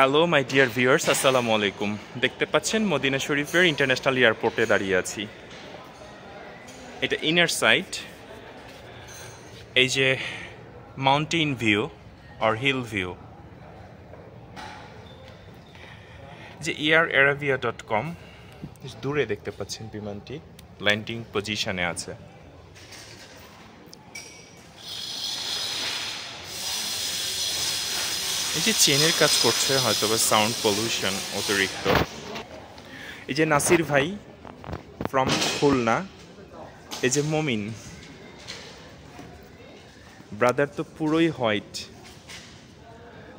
Hello my dear viewers, আসসালামু আলাইকুম। দেখতে পাচ্ছেন মদিনা শরীফের ইন্টারন্যাশনাল এয়ারপোর্টে দাঁড়িয়ে আছি। এটা ইনার সাইড। এই যে mountain view or hill view, যে eararavia.com, দূরে দেখতে পাচ্ছেন বিমানটি ল্যান্ডিং পজিশনে আছে। এই যে চেনের কাজ করছে, হয়তো বা সাউন্ড পলিউশন অতিরিক্ত। এই যে নাসির ভাই ফ্রম খুলনা, এই যে মমিন ব্রাদার তো পুরোই হোয়াইট,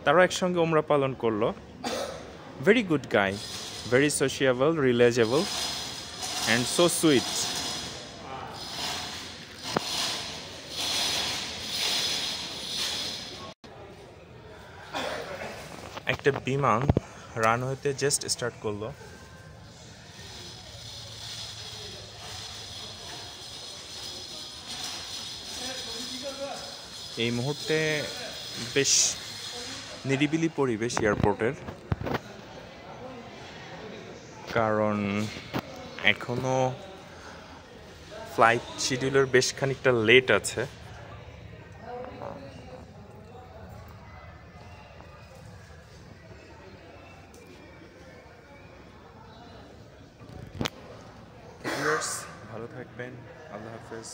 তারাও একসঙ্গে ওমরা পালন করলো। Very good guy, very sociable, relatable and so sweet. একটা বিমান রানওয়েতে জাস্ট স্টার্ট করলো। এই মুহূর্তে বেশ নিরিবিলি পরিবেশ এয়ারপোর্টের, কারণ এখনো ফ্লাইট শিডিউলের বেশ খানিকটা লেট আছে। ভালো থাকবেন, আল্লাহ হাফেজ।